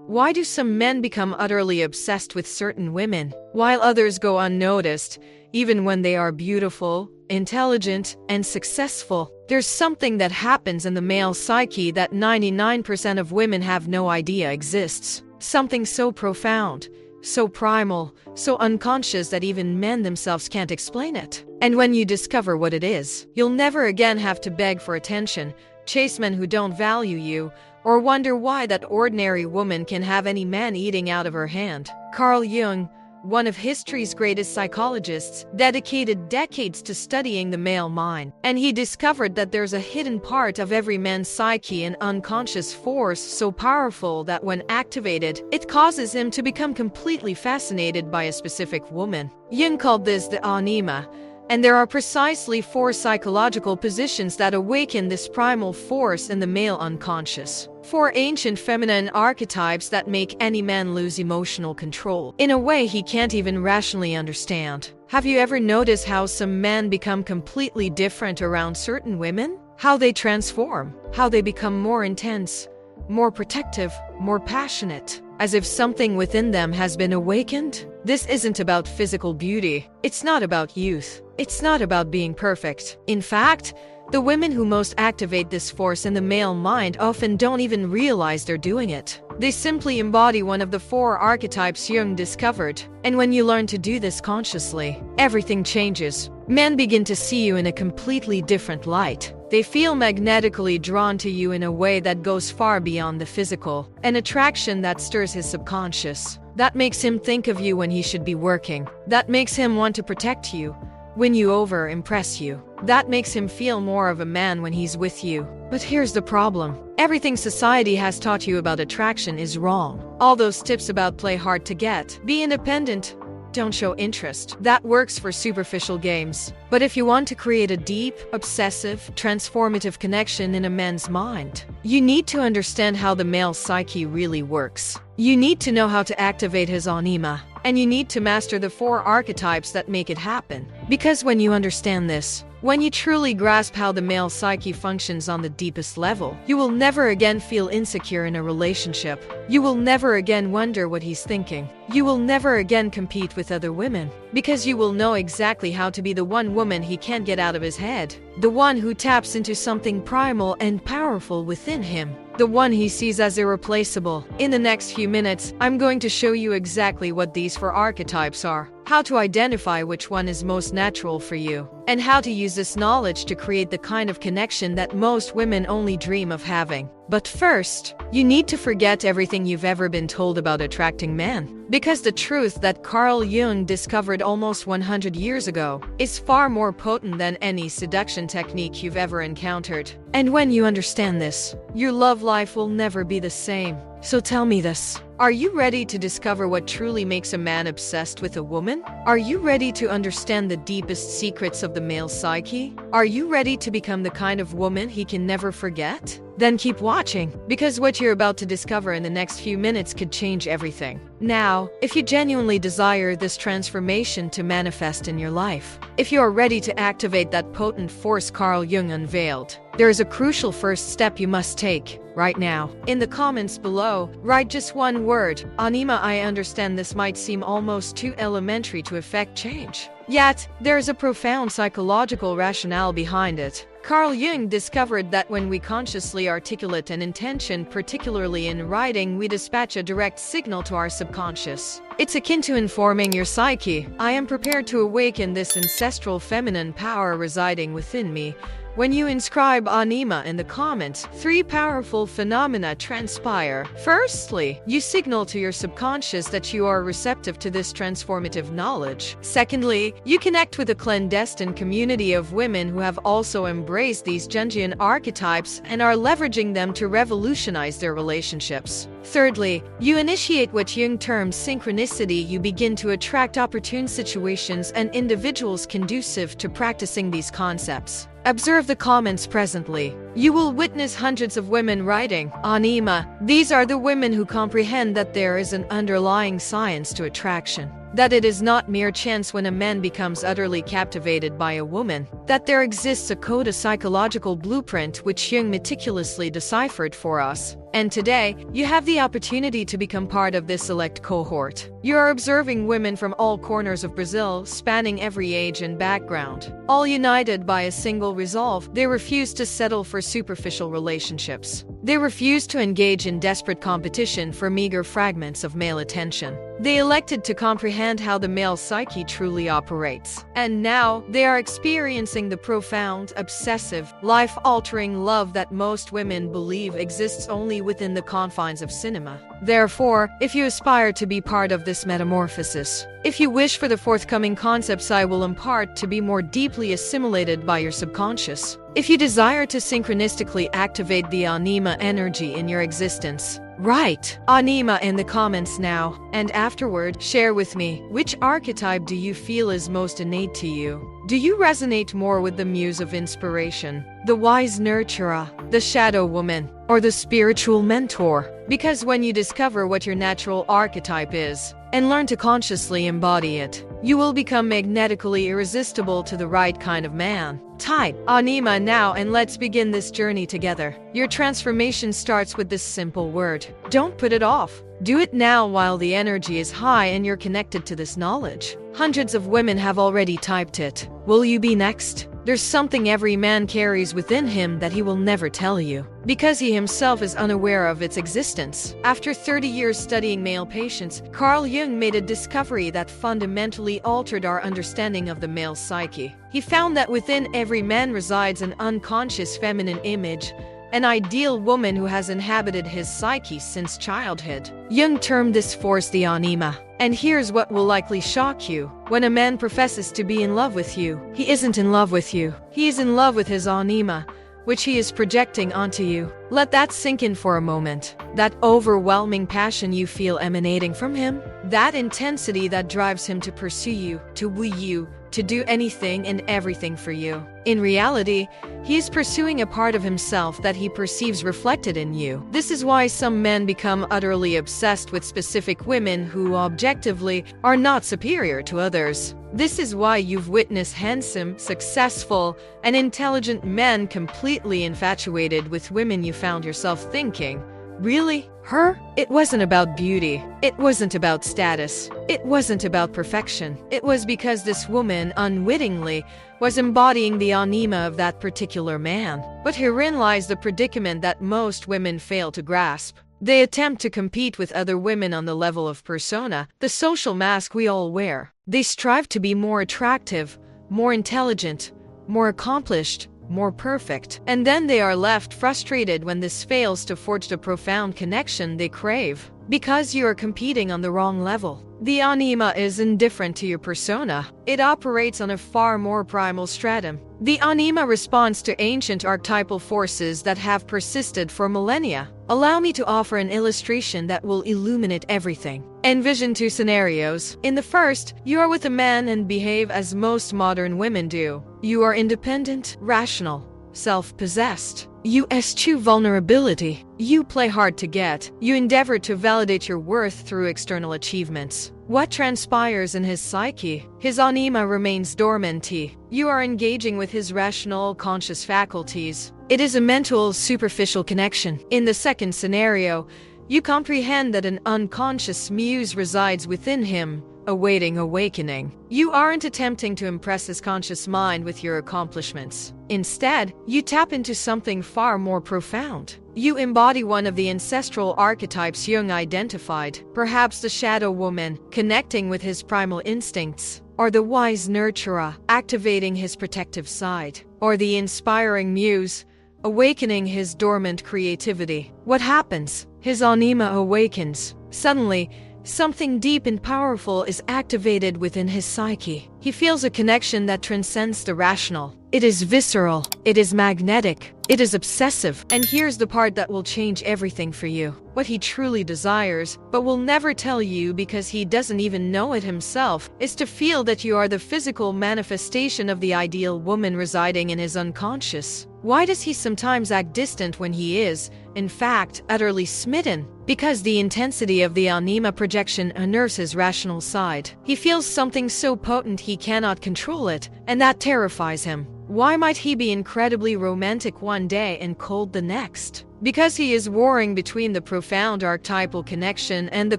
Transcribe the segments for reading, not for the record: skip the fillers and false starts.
Why do some men become utterly obsessed with certain women, while others go unnoticed, even when they are beautiful, intelligent, and successful? There's something that happens in the male psyche that 99% of women have no idea exists. Something so profound, so primal, so unconscious that even men themselves can't explain it. And when you discover what it is, you'll never again have to beg for attention, chase men who don't value you, or wonder why that ordinary woman can have any man eating out of her hand. Carl Jung, one of history's greatest psychologists, dedicated decades to studying the male mind, and he discovered that there's a hidden part of every man's psyche, an unconscious force so powerful that when activated, it causes him to become completely fascinated by a specific woman. Jung called this the anima, and there are precisely 4 psychological positions that awaken this primal force in the male unconscious. 4 ancient feminine archetypes that make any man lose emotional control in a way he can't even rationally understand. Have you ever noticed how some men become completely different around certain women? How they transform, how they become more intense, more protective, more passionate, as if something within them has been awakened? This isn't about physical beauty. It's not about youth. It's not about being perfect. In fact, the women who most activate this force in the male mind often don't even realize they're doing it. They simply embody one of the 4 archetypes Jung discovered. And when you learn to do this consciously, everything changes. Men begin to see you in a completely different light. They feel magnetically drawn to you in a way that goes far beyond the physical, an attraction that stirs his subconscious. That makes him think of you when he should be working. That makes him want to protect you, win you over, impress you. That makes him feel more of a man when he's with you. But here's the problem. Everything society has taught you about attraction is wrong. All those tips about play hard to get, be independent, don't show interest, that works for superficial games. But if you want to create a deep, obsessive, transformative connection in a man's mind, you need to understand how the male psyche really works. You need to know how to activate his anima, and you need to master the 4 archetypes that make it happen. Because when you understand this, when you truly grasp how the male psyche functions on the deepest level, you will never again feel insecure in a relationship. You will never again wonder what he's thinking. You will never again compete with other women, because you will know exactly how to be the one woman he can't get out of his head, the one who taps into something primal and powerful within him, the one he sees as irreplaceable. In the next few minutes, I'm going to show you exactly what these 4 archetypes are, how to identify which one is most natural for you, and how to use this knowledge to create the kind of connection that most women only dream of having. But first, you need to forget everything you've ever been told about attracting men, because the truth that Carl Jung discovered almost 100 years ago is far more potent than any seduction technique you've ever encountered. And when you understand this, your love life will never be the same. So tell me this. Are you ready to discover what truly makes a man obsessed with a woman? Are you ready to understand the deepest secrets of the male psyche? Are you ready to become the kind of woman he can never forget? Then keep watching, because what you're about to discover in the next few minutes could change everything. Now, if you genuinely desire this transformation to manifest in your life, if you are ready to activate that potent force Carl Jung unveiled, there is a crucial first step you must take right now. In the comments below, write just one word, anima. I understand this might seem almost too elementary to effect change. Yet, there is a profound psychological rationale behind it. Carl Jung discovered that when we consciously articulate an intention, particularly in writing, we dispatch a direct signal to our subconscious. It's akin to informing your psyche. I am prepared to awaken this ancestral feminine power residing within me. When you inscribe anima in the comments, 3 powerful phenomena transpire. Firstly, you signal to your subconscious that you are receptive to this transformative knowledge. Secondly, you connect with a clandestine community of women who have also embraced these Jungian archetypes and are leveraging them to revolutionize their relationships. Thirdly, you initiate what Jung terms synchronicity. You begin to attract opportune situations and individuals conducive to practicing these concepts. Observe the comments presently. you will witness hundreds of women writing anima. These are the women who comprehend that there is an underlying science to attraction, that it is not mere chance when a man becomes utterly captivated by a woman, that there exists a code, a psychological blueprint which Jung meticulously deciphered for us. And today, you have the opportunity to become part of this select cohort. You are observing women from all corners of Brazil, spanning every age and background, all united by a single resolve. They refuse to settle for superficial relationships. They refuse to engage in desperate competition for meager fragments of male attention. They elected to comprehend how the male psyche truly operates. And now, they are experiencing the profound, obsessive, life-altering love that most women believe exists only within the confines of cinema. Therefore, if you aspire to be part of this metamorphosis, if you wish for the forthcoming concepts I will impart to be more deeply assimilated by your subconscious, if you desire to synchronistically activate the anima energy in your existence, write anima in the comments now, and afterward, share with me, which archetype do you feel is most innate to you? Do you resonate more with the muse of inspiration, the wise nurturer, the shadow woman, or the spiritual mentor? Because when you discover what your natural archetype is, and learn to consciously embody it, you will become magnetically irresistible to the right kind of man. Type anima now and let's begin this journey together. Your transformation starts with this simple word. Don't put it off. Do it now while the energy is high and you're connected to this knowledge. Hundreds of women have already typed it. Will you be next? There's something every man carries within him that he will never tell you, because he himself is unaware of its existence. After 30 years studying male patients, Carl Jung made a discovery that fundamentally altered our understanding of the male psyche. He found that within every man resides an unconscious feminine image, an ideal woman who has inhabited his psyche since childhood. Jung termed this force the anima. And here's what will likely shock you. When a man professes to be in love with you, he isn't in love with you. He is in love with his anima, which he is projecting onto you. Let that sink in for a moment. That overwhelming passion you feel emanating from him, that intensity that drives him to pursue you, to woo you, to do anything and everything for you. In reality, he is pursuing a part of himself that he perceives reflected in you. This is why some men become utterly obsessed with specific women who objectively are not superior to others. This is why you've witnessed handsome, successful, and intelligent men completely infatuated with women you found yourself thinking, really? Her? It wasn't about beauty. It wasn't about status. It wasn't about perfection. It was because this woman, unwittingly, was embodying the anima of that particular man. But herein lies the predicament that most women fail to grasp. They attempt to compete with other women on the level of persona, the social mask we all wear. They strive to be more attractive, more intelligent, more accomplished, more perfect. And then they are left frustrated when this fails to forge the profound connection they crave. Because you are competing on the wrong level. The anima is indifferent to your persona. It operates on a far more primal stratum. The anima responds to ancient archetypal forces that have persisted for millennia. Allow me to offer an illustration that will illuminate everything. Envision two scenarios. In the first, you are with a man and behave as most modern women do. You are independent, rational, self-possessed. You eschew vulnerability. You play hard to get. You endeavor to validate your worth through external achievements. What transpires in his psyche? His anima remains dormant. You are engaging with his rational, conscious faculties. It is a mental, superficial connection. In the second scenario, you comprehend that an unconscious muse resides within him, awaiting awakening. You aren't attempting to impress his conscious mind with your accomplishments. Instead, you tap into something far more profound. You embody one of the ancestral archetypes Jung identified, perhaps the shadow woman, connecting with his primal instincts, or the wise nurturer, activating his protective side, or the inspiring muse, awakening his dormant creativity. What happens? His anima awakens. Suddenly, something deep and powerful is activated within his psyche. He feels a connection that transcends the rational. It is visceral. It is magnetic. It is obsessive. And here's the part that will change everything for you. What he truly desires, but will never tell you because he doesn't even know it himself, is to feel that you are the physical manifestation of the ideal woman residing in his unconscious. Why does he sometimes act distant when he is, in fact, utterly smitten? Because the intensity of the anima projection unnerves his rational side. He feels something so potent he cannot control it, and that terrifies him. Why might he be incredibly romantic one day and cold the next? Because he is warring between the profound archetypal connection and the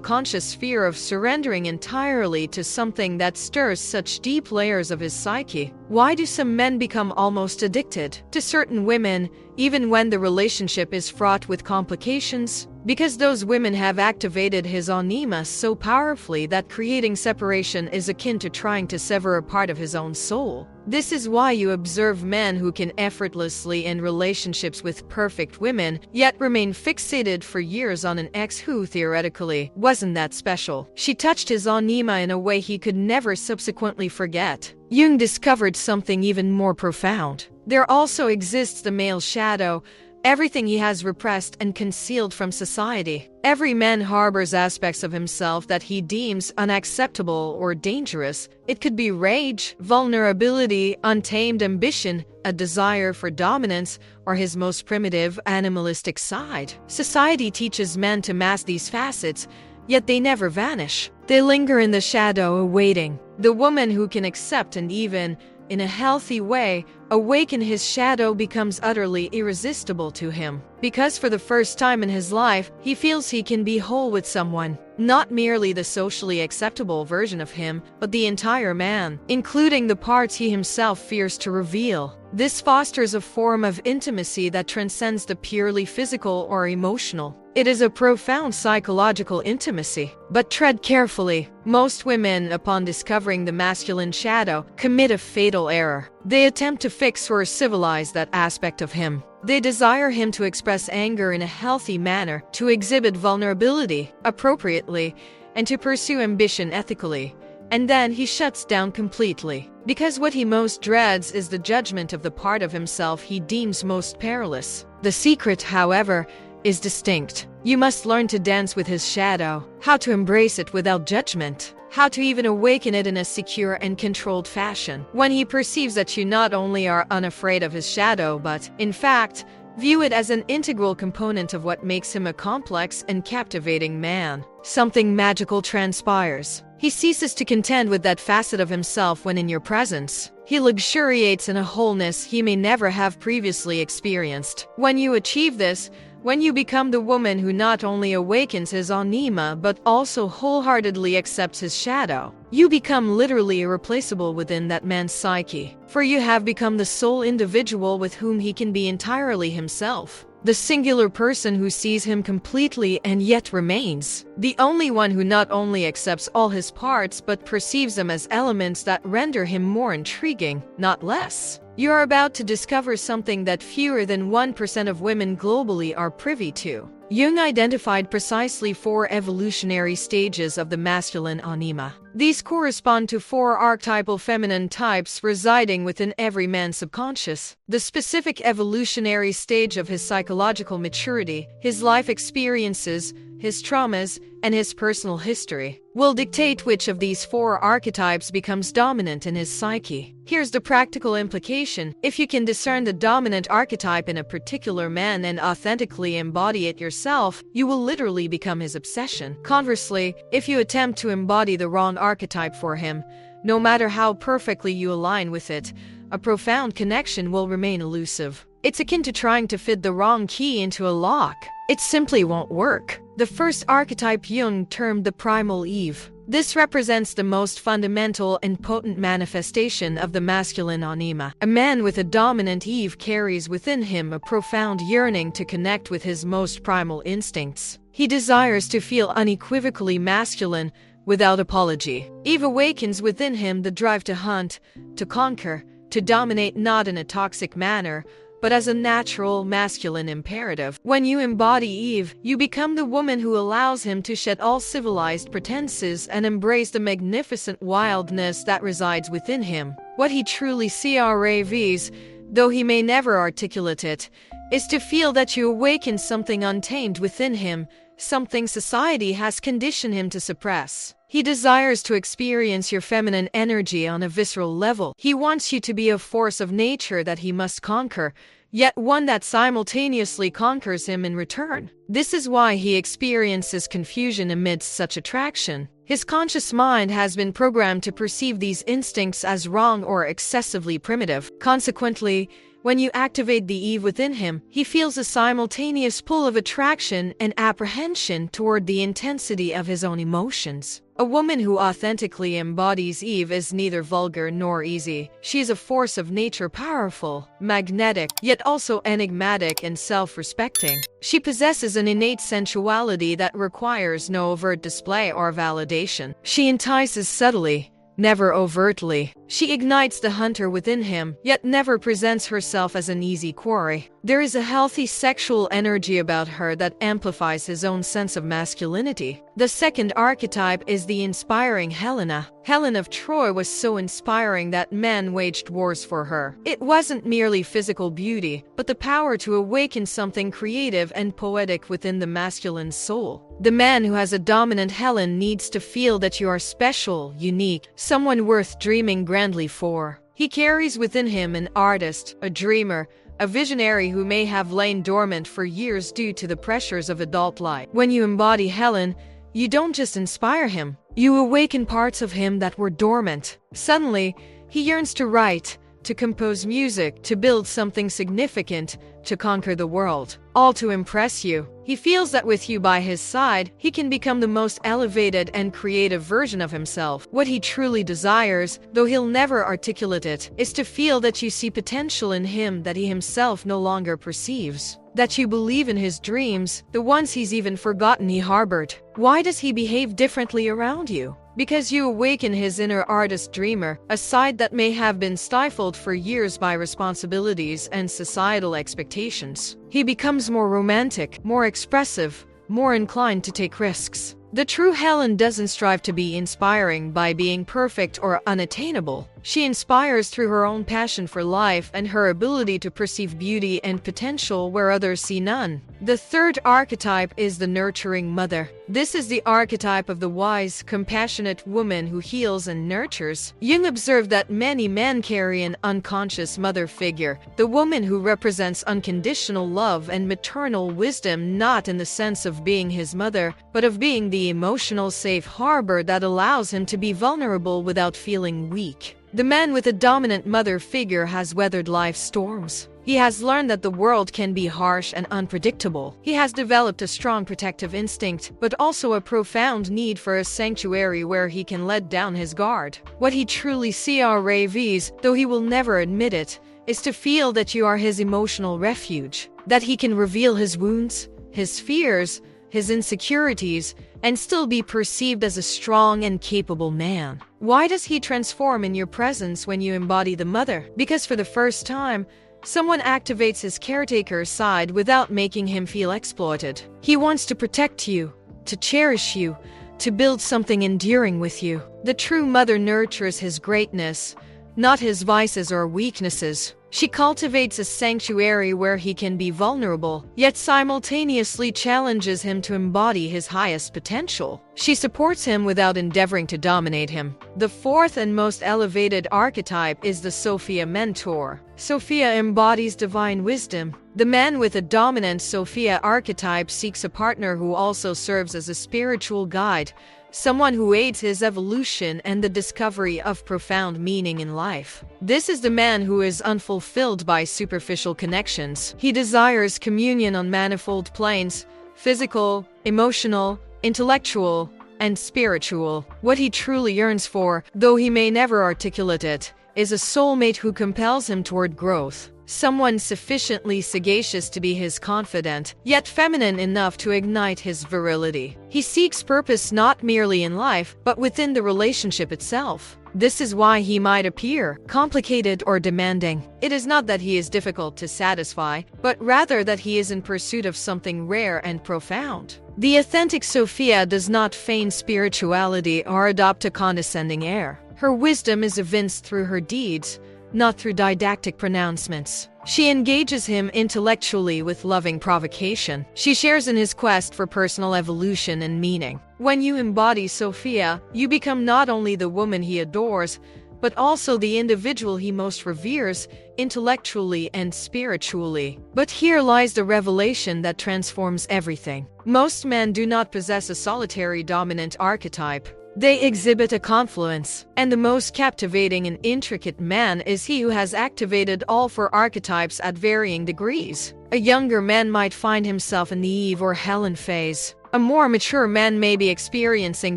conscious fear of surrendering entirely to something that stirs such deep layers of his psyche. Why do some men become almost addicted to certain women, even when the relationship is fraught with complications? Because those women have activated his anima so powerfully that creating separation is akin to trying to sever a part of his own soul. This is why you observe men who can effortlessly end relationships with perfect women, yet remain fixated for years on an ex who theoretically wasn't that special. She touched his anima in a way he could never subsequently forget. Jung discovered something even more profound. There also exists the male shadow, everything he has repressed and concealed from society. Every man harbors aspects of himself that he deems unacceptable or dangerous. It could be rage, vulnerability, untamed ambition, a desire for dominance, or his most primitive, animalistic side. Society teaches men to mask these facets, yet they never vanish. They linger in the shadow, awaiting the woman who can accept and even, in a healthy way, awaken his shadow becomes utterly irresistible to him. Because for the first time in his life, he feels he can be whole with someone. Not merely the socially acceptable version of him, but the entire man, including the parts he himself fears to reveal. This fosters a form of intimacy that transcends the purely physical or emotional. It is a profound psychological intimacy. But tread carefully. Most women, upon discovering the masculine shadow, commit a fatal error. They attempt to fix or civilize that aspect of him. They desire him to express anger in a healthy manner, to exhibit vulnerability appropriately, and to pursue ambition ethically. And then he shuts down completely. Because what he most dreads is the judgment of the part of himself he deems most perilous. The secret, however, is distinct. You must learn to dance with his shadow, how to embrace it without judgment, how to even awaken it in a secure and controlled fashion. When he perceives that you not only are unafraid of his shadow but, in fact, view it as an integral component of what makes him a complex and captivating man, something magical transpires. He ceases to contend with that facet of himself when in your presence. He luxuriates in a wholeness he may never have previously experienced. When you achieve this, when you become the woman who not only awakens his anima but also wholeheartedly accepts his shadow, you become literally irreplaceable within that man's psyche. For you have become the sole individual with whom he can be entirely himself. The singular person who sees him completely and yet remains. The only one who not only accepts all his parts but perceives them as elements that render him more intriguing, not less. You are about to discover something that fewer than 1% of women globally are privy to. Jung identified precisely 4 evolutionary stages of the masculine anima. These correspond to 4 archetypal feminine types residing within every man's subconscious. The specific evolutionary stage of his psychological maturity, his life experiences, his traumas, and his personal history will dictate which of these 4 archetypes becomes dominant in his psyche. Here's the practical implication. If you can discern the dominant archetype in a particular man and authentically embody it yourself, you will literally become his obsession. Conversely, if you attempt to embody the wrong archetype for him, no matter how perfectly you align with it, a profound connection will remain elusive. It's akin to trying to fit the wrong key into a lock. It simply won't work. The first archetype Jung termed the primal Eve. This represents the most fundamental and potent manifestation of the masculine anima. A man with a dominant Eve carries within him a profound yearning to connect with his most primal instincts. He desires to feel unequivocally masculine without apology. Eve awakens within him the drive to hunt, to conquer, to dominate, not in a toxic manner, but as a natural masculine imperative. When you embody Eve, you become the woman who allows him to shed all civilized pretenses and embrace the magnificent wildness that resides within him. What he truly craves, though he may never articulate it, is to feel that you awaken something untamed within him, something society has conditioned him to suppress. He desires to experience your feminine energy on a visceral level. He wants you to be a force of nature that he must conquer, yet one that simultaneously conquers him in return. This is why he experiences confusion amidst such attraction. His conscious mind has been programmed to perceive these instincts as wrong or excessively primitive. Consequently, when you activate the Eve within him, he feels a simultaneous pull of attraction and apprehension toward the intensity of his own emotions. A woman who authentically embodies Eve is neither vulgar nor easy. She is a force of nature, powerful, magnetic, yet also enigmatic and self-respecting. She possesses an innate sensuality that requires no overt display or validation. She entices subtly, never overtly. She ignites the hunter within him, yet never presents herself as an easy quarry. There is a healthy sexual energy about her that amplifies his own sense of masculinity. The second archetype is the inspiring Helena. Helen of Troy was so inspiring that men waged wars for her. It wasn't merely physical beauty, but the power to awaken something creative and poetic within the masculine soul. The man who has a dominant Helen needs to feel that you are special, unique, someone worth dreaming grandly for. He carries within him an artist, a dreamer, a visionary who may have lain dormant for years due to the pressures of adult life. When you embody Helen, you don't just inspire him, you awaken parts of him that were dormant. Suddenly, he yearns to write, to compose music, to build something significant, to conquer the world, all to impress you. He feels that with you by his side, he can become the most elevated and creative version of himself. What he truly desires, though he'll never articulate it, is to feel that you see potential in him that he himself no longer perceives. That you believe in his dreams, the ones he's even forgotten he harbored. Why does he behave differently around you? Because you awaken his inner artist dreamer, a side that may have been stifled for years by responsibilities and societal expectations. He becomes more romantic, more expressive, more inclined to take risks. The true Helen doesn't strive to be inspiring by being perfect or unattainable. She inspires through her own passion for life and her ability to perceive beauty and potential where others see none. The third archetype is the nurturing mother. This is the archetype of the wise, compassionate woman who heals and nurtures. Jung observed that many men carry an unconscious mother figure, the woman who represents unconditional love and maternal wisdom, not in the sense of being his mother, but of being the emotional safe harbor that allows him to be vulnerable without feeling weak. The man with a dominant mother figure has weathered life's storms. He has learned that the world can be harsh and unpredictable. He has developed a strong protective instinct, but also a profound need for a sanctuary where he can let down his guard. What he truly craves, though he will never admit it, is to feel that you are his emotional refuge, that he can reveal his wounds, his fears, his insecurities, and still be perceived as a strong and capable man. Why does he transform in your presence when you embody the mother? Because for the first time, someone activates his caretaker side without making him feel exploited. He wants to protect you, to cherish you, to build something enduring with you. The true mother nurtures his greatness, not his vices or weaknesses. She cultivates a sanctuary where he can be vulnerable, yet simultaneously challenges him to embody his highest potential. She supports him without endeavoring to dominate him. The fourth and most elevated archetype is the Sophia mentor. Sophia embodies divine wisdom. The man with a dominant Sophia archetype seeks a partner who also serves as a spiritual guide, someone who aids his evolution and the discovery of profound meaning in life. This is the man who is unfulfilled by superficial connections. He desires communion on manifold planes: physical, emotional, intellectual, and spiritual. What he truly yearns for, though he may never articulate it, is a soulmate who compels him toward growth. Someone sufficiently sagacious to be his confidant, yet feminine enough to ignite his virility. He seeks purpose not merely in life, but within the relationship itself. This is why he might appear complicated or demanding. It is not that he is difficult to satisfy, but rather that he is in pursuit of something rare and profound. The authentic Sophia does not feign spirituality or adopt a condescending air. Her wisdom is evinced through her deeds, not through didactic pronouncements. She engages him intellectually with loving provocation. She shares in his quest for personal evolution and meaning. When you embody Sophia, you become not only the woman he adores, but also the individual he most reveres, intellectually and spiritually. But here lies the revelation that transforms everything. Most men do not possess a solitary dominant archetype. They exhibit a confluence, and the most captivating and intricate man is he who has activated all four archetypes at varying degrees. A younger man might find himself in the Eve or Helen phase. A more mature man may be experiencing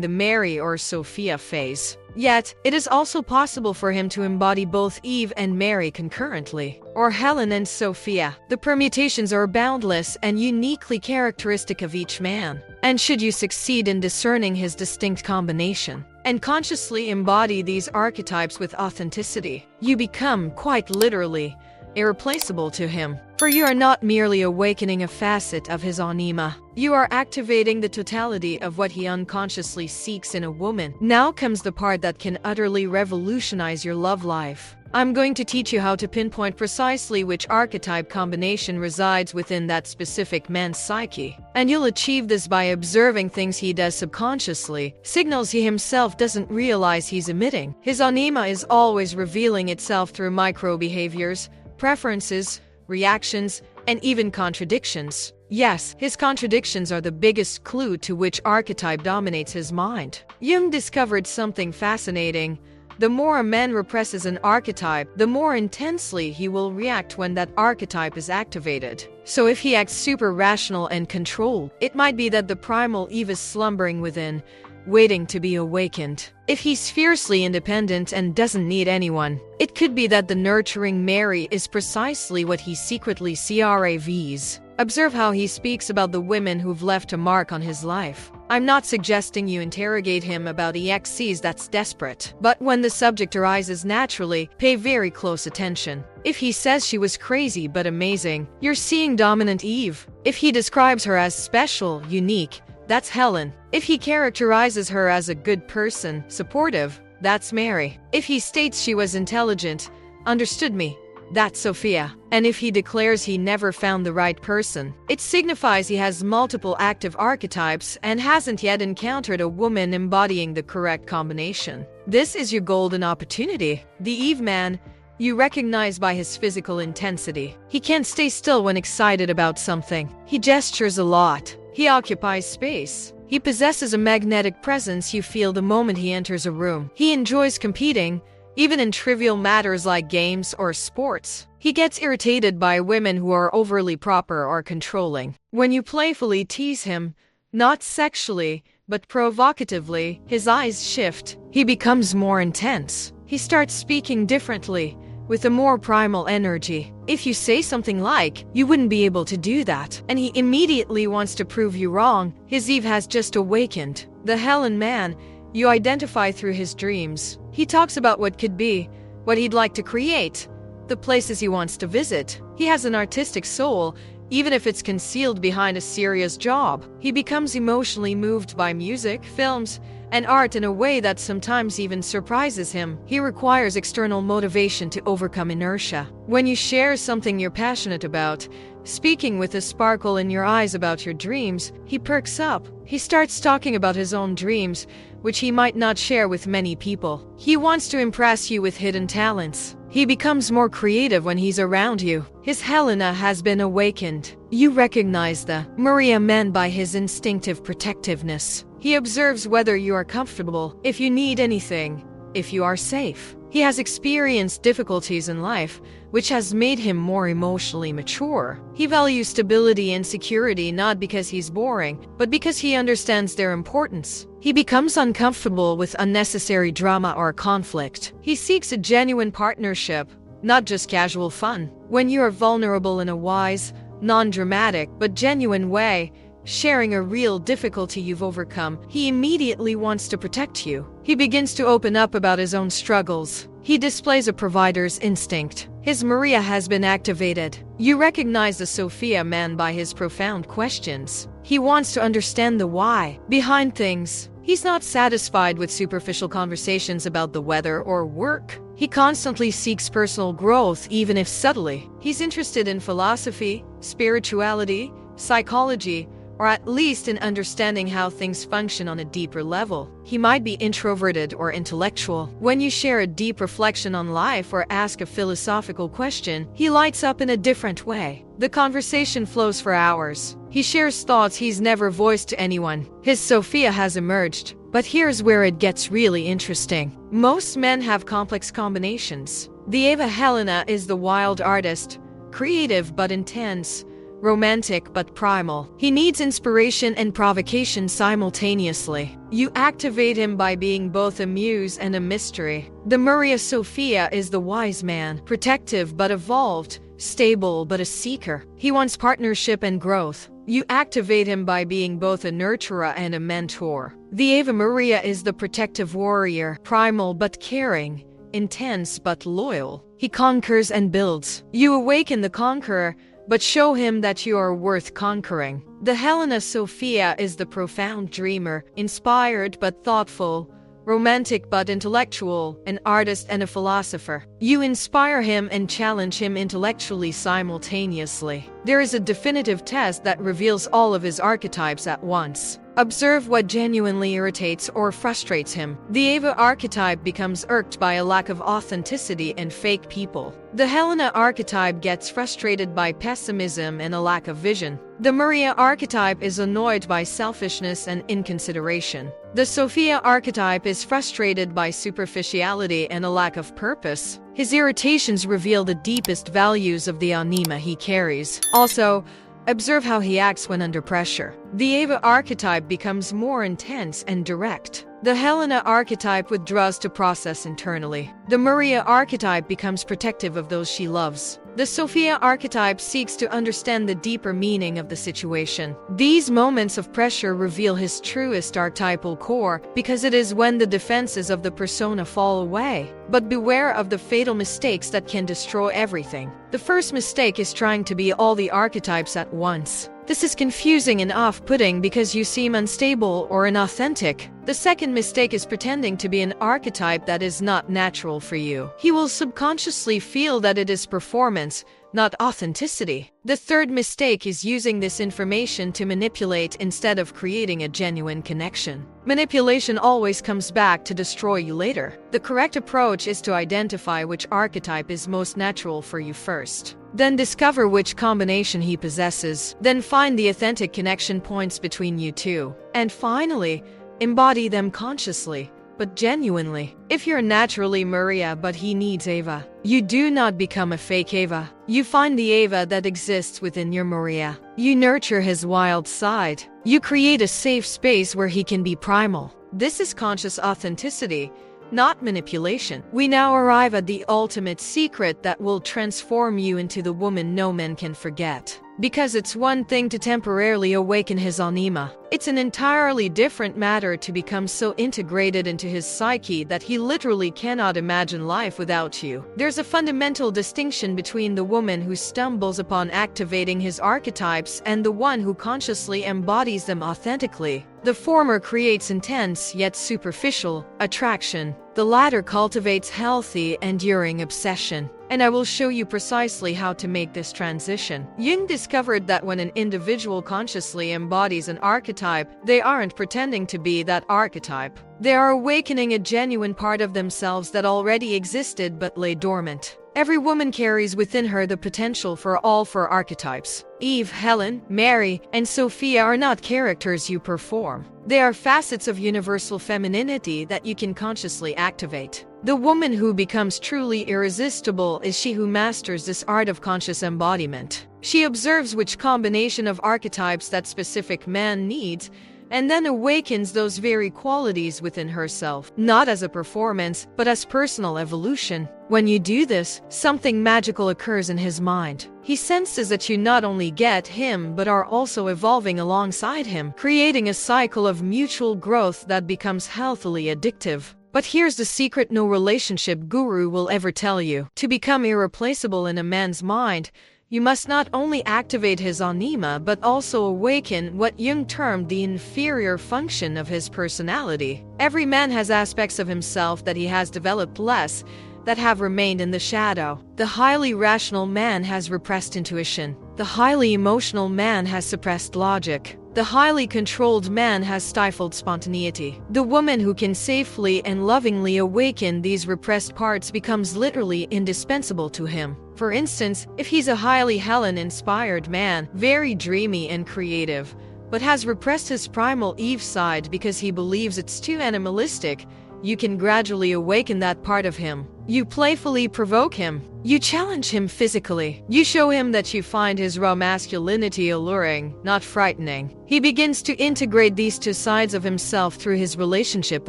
the Mary or Sophia phase. Yet, it is also possible for him to embody both Eve and Mary concurrently, or Helen and Sophia. The permutations are boundless and uniquely characteristic of each man. And should you succeed in discerning his distinct combination, and consciously embody these archetypes with authenticity, you become, quite literally, irreplaceable to him. For you are not merely awakening a facet of his anima, you are activating the totality of what he unconsciously seeks in a woman. Now comes the part that can utterly revolutionize your love life. I'm going to teach you how to pinpoint precisely which archetype combination resides within that specific man's psyche. And you'll achieve this by observing things he does subconsciously, signals he himself doesn't realize he's emitting. His anima is always revealing itself through micro-behaviors, preferences, reactions, and even contradictions. Yes, his contradictions are the biggest clue to which archetype dominates his mind. Jung discovered something fascinating. The more a man represses an archetype, the more intensely he will react when that archetype is activated. So if he acts super rational and controlled, it might be that the primal Eve is slumbering within, waiting to be awakened. If he's fiercely independent and doesn't need anyone, it could be that the nurturing Mary is precisely what he secretly craves. Observe how he speaks about the women who've left a mark on his life. I'm not suggesting you interrogate him about exes, that's desperate. But when the subject arises naturally, pay very close attention. If he says she was crazy but amazing, you're seeing dominant Eve. If he describes her as special, unique, that's Helen. If he characterizes her as a good person, supportive, that's Mary. If he states she was intelligent, understood me, that's Sophia. And if he declares he never found the right person, it signifies he has multiple active archetypes and hasn't yet encountered a woman embodying the correct combination. This is your golden opportunity. The Eve man, you recognize by his physical intensity. He can't stay still when excited about something. He gestures a lot. He occupies space. He possesses a magnetic presence you feel the moment he enters a room. He enjoys competing, even in trivial matters like games or sports. He gets irritated by women who are overly proper or controlling. When you playfully tease him, not sexually, but provocatively, his eyes shift. He becomes more intense. He starts speaking differently, with a more primal energy. If you say something like, "You wouldn't be able to do that," and he immediately wants to prove you wrong, his Eve has just awakened. The Helen man, you identify through his dreams. He talks about what could be, what he'd like to create, the places he wants to visit. He has an artistic soul, even if it's concealed behind a serious job. He becomes emotionally moved by music, films, and art in a way that sometimes even surprises him. He requires external motivation to overcome inertia. When you share something you're passionate about, speaking with a sparkle in your eyes about your dreams, he perks up. He starts talking about his own dreams, which he might not share with many people. He wants to impress you with hidden talents. He becomes more creative when he's around you. His Helena has been awakened. You recognize the Maria man by his instinctive protectiveness. He observes whether you are comfortable, if you need anything, if you are safe. He has experienced difficulties in life, which has made him more emotionally mature. He values stability and security not because he's boring, but because he understands their importance. He becomes uncomfortable with unnecessary drama or conflict. He seeks a genuine partnership, not just casual fun. When you are vulnerable in a wise, non-dramatic, but genuine way, sharing a real difficulty you've overcome, he immediately wants to protect you. He begins to open up about his own struggles. He displays a provider's instinct. His Maria has been activated. You recognize the Sophia man by his profound questions. He wants to understand the why behind things. He's not satisfied with superficial conversations about the weather or work. He constantly seeks personal growth, even if subtly. He's interested in philosophy, spirituality, psychology, or at least in understanding how things function on a deeper level. He might be introverted or intellectual. When you share a deep reflection on life or ask a philosophical question, he lights up in a different way. The conversation flows for hours. He shares thoughts he's never voiced to anyone. His Sophia has emerged. But here's where it gets really interesting. Most men have complex combinations. The Eva Helena is the wild artist, creative but intense, romantic but primal. He needs inspiration and provocation simultaneously. You activate him by being both a muse and a mystery. The Maria Sophia is the wise man, protective but evolved, stable but a seeker. He wants partnership and growth. You activate him by being both a nurturer and a mentor. The Ave Maria is the protective warrior, primal but caring, intense but loyal. He conquers and builds. You awaken the conqueror, but show him that you are worth conquering. The Helena Sophia is the profound dreamer, inspired but thoughtful, romantic but intellectual, an artist and a philosopher. You inspire him and challenge him intellectually simultaneously. There is a definitive test that reveals all of his archetypes at once. Observe what genuinely irritates or frustrates him. The Eva archetype becomes irked by a lack of authenticity and fake people. The Helena archetype gets frustrated by pessimism and a lack of vision. The Maria archetype is annoyed by selfishness and inconsideration. The Sophia archetype is frustrated by superficiality and a lack of purpose. His irritations reveal the deepest values of the anima he carries. Also, observe how he acts when under pressure. The Eva archetype becomes more intense and direct. The Helena archetype withdraws to process internally. The Maria archetype becomes protective of those she loves. The Sophia archetype seeks to understand the deeper meaning of the situation. These moments of pressure reveal his truest archetypal core, because it is when the defenses of the persona fall away. But beware of the fatal mistakes that can destroy everything. The first mistake is trying to be all the archetypes at once. This is confusing and off-putting because you seem unstable or inauthentic. The second mistake is pretending to be an archetype that is not natural for you. He will subconsciously feel that it is performance, not authenticity. The third mistake is using this information to manipulate instead of creating a genuine connection. Manipulation always comes back to destroy you later. The correct approach is to identify which archetype is most natural for you first. Then discover which combination he possesses. Then find the authentic connection points between you two. And finally, embody them consciously, but genuinely. If you're naturally Maria but he needs Eva, you do not become a fake Eva. You find the Eva that exists within your Maria. You nurture his wild side. You create a safe space where he can be primal. This is conscious authenticity, not manipulation. We now arrive at the ultimate secret that will transform you into the woman no man can forget. Because it's one thing to temporarily awaken his anima. It's an entirely different matter to become so integrated into his psyche that he literally cannot imagine life without you. There's a fundamental distinction between the woman who stumbles upon activating his archetypes and the one who consciously embodies them authentically. The former creates intense yet superficial attraction. The latter cultivates healthy, enduring obsession. And I will show you precisely how to make this transition. Jung discovered that when an individual consciously embodies an archetype, they aren't pretending to be that archetype. They are awakening a genuine part of themselves that already existed but lay dormant. Every woman carries within her the potential for all four archetypes. Eve, Helen, Mary, and Sophia are not characters you perform. They are facets of universal femininity that you can consciously activate. The woman who becomes truly irresistible is she who masters this art of conscious embodiment. She observes which combination of archetypes that specific man needs, and then awakens those very qualities within herself, not as a performance, but as personal evolution. When you do this, something magical occurs in his mind. He senses that you not only get him, but are also evolving alongside him, creating a cycle of mutual growth that becomes healthily addictive. But here's the secret no relationship guru will ever tell you. To become irreplaceable in a man's mind, You must not only activate his anima but also awaken what Jung termed the inferior function of his personality. Every man has aspects of himself that he has developed less, that have remained in the shadow. The highly rational man has repressed intuition. The highly emotional man has suppressed logic. The highly controlled man has stifled spontaneity. The woman who can safely and lovingly awaken these repressed parts becomes literally indispensable to him. For instance, if he's a highly Helen-inspired man, very dreamy and creative, but has repressed his primal Eve side because he believes it's too animalistic, you can gradually awaken that part of him. You playfully provoke him. You challenge him physically. You show him that you find his raw masculinity alluring, not frightening. He begins to integrate these two sides of himself through his relationship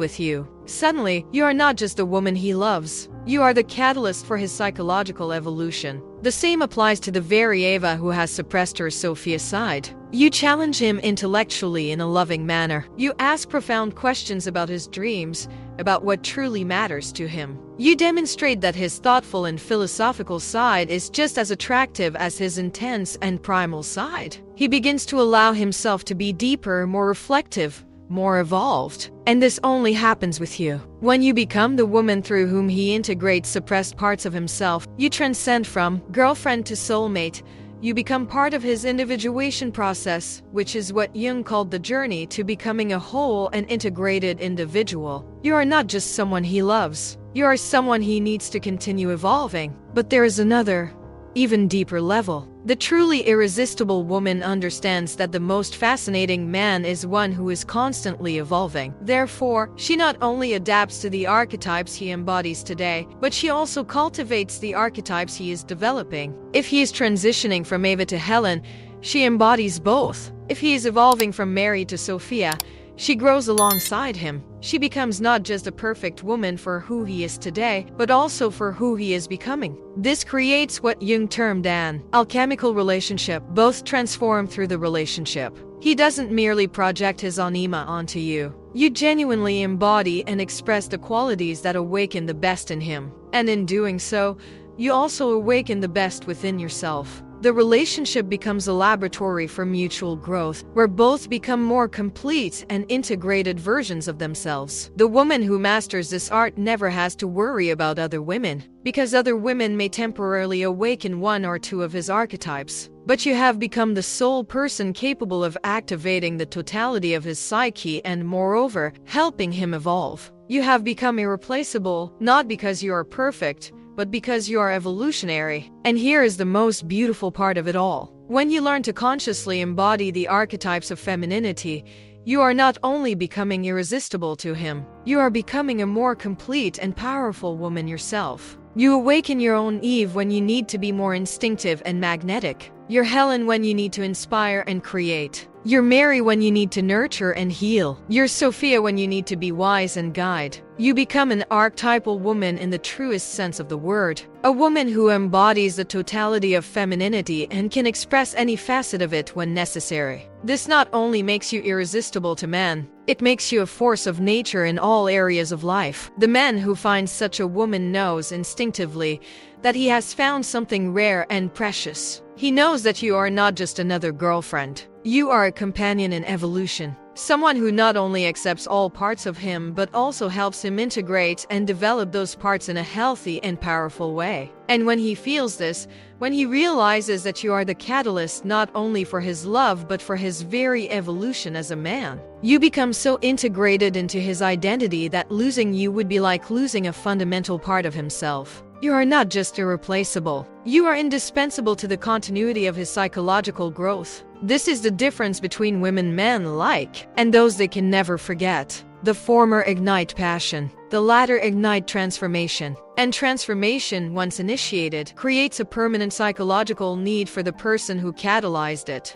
with you. Suddenly, you are not just the woman he loves. You are the catalyst for his psychological evolution. The same applies to the very Eva who has suppressed her Sophia side. You challenge him intellectually in a loving manner. You ask profound questions about his dreams, about what truly matters to him. You demonstrate that his thoughtful and philosophical side is just as attractive as his intense and primal side. He begins to allow himself to be deeper, more reflective, more evolved. And this only happens with you. When you become the woman through whom he integrates suppressed parts of himself, you transcend from girlfriend to soulmate. You become part of his individuation process, which is what Jung called the journey to becoming a whole and integrated individual. You are not just someone he loves. You are someone he needs to continue evolving. But there is another, even deeper level. The truly irresistible woman understands that the most fascinating man is one who is constantly evolving. Therefore, she not only adapts to the archetypes he embodies today, but she also cultivates the archetypes he is developing. If he is transitioning from Eva to Helen, she embodies both. If he is evolving from Mary to Sophia, she grows alongside him. She becomes not just a perfect woman for who he is today, but also for who he is becoming. This creates what Jung termed an alchemical relationship. Both transform through the relationship. He doesn't merely project his anima onto you. You genuinely embody and express the qualities that awaken the best in him. And in doing so, you also awaken the best within yourself. The relationship becomes a laboratory for mutual growth, where both become more complete and integrated versions of themselves. The woman who masters this art never has to worry about other women, because other women may temporarily awaken one or two of his archetypes. But you have become the sole person capable of activating the totality of his psyche and, moreover, helping him evolve. You have become irreplaceable, not because you are perfect, but because you are evolutionary. And here is the most beautiful part of it all. When you learn to consciously embody the archetypes of femininity, you are not only becoming irresistible to him, you are becoming a more complete and powerful woman yourself. You awaken your own Eve when you need to be more instinctive and magnetic. You're Helen when you need to inspire and create. You're Mary when you need to nurture and heal. You're Sophia when you need to be wise and guide. You become an archetypal woman in the truest sense of the word. A woman who embodies the totality of femininity and can express any facet of it when necessary. This not only makes you irresistible to men, it makes you a force of nature in all areas of life. The man who finds such a woman knows instinctively that he has found something rare and precious. He knows that you are not just another girlfriend. You are a companion in evolution. Someone who not only accepts all parts of him, but also helps him integrate and develop those parts in a healthy and powerful way. And when he feels this, when he realizes that you are the catalyst not only for his love, but for his very evolution as a man, you become so integrated into his identity that losing you would be like losing a fundamental part of himself. You are not just irreplaceable. You are indispensable to the continuity of his psychological growth. This is the difference between women men like and those they can never forget. The former ignite passion, the latter ignite transformation. And transformation, once initiated, creates a permanent psychological need for the person who catalyzed it.